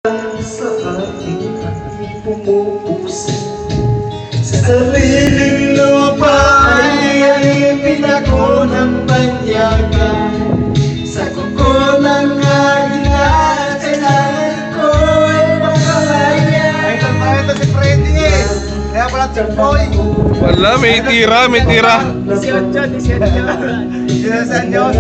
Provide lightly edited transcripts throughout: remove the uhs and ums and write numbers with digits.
Sa aking pumupuksa sa sariling lupa ay pinako ng banyagan. Sa kuko ng agila, kailangan ko'y makalaya. Ay, ito si Freddy eh. Kaya pala Chimpoy. Wala, may tira, may tira. Sinasan nyo?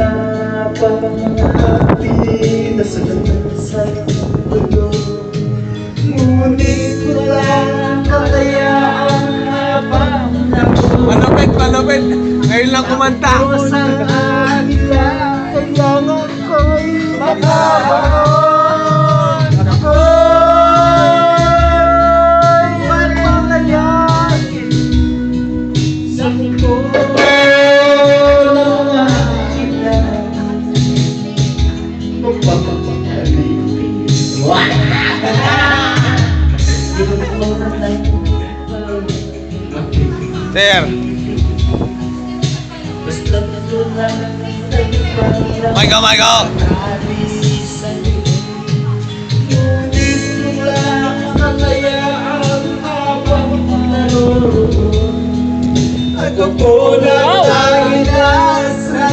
Ngunit walang kalayaan habang Malupit, malupit. Ngayon lang kumanta. sa agila, kailangan ko'y makabaon. Ako'y mapalayain sa kuko ng agila. Sir, Michael, Michael. Ako po lang ang ina sa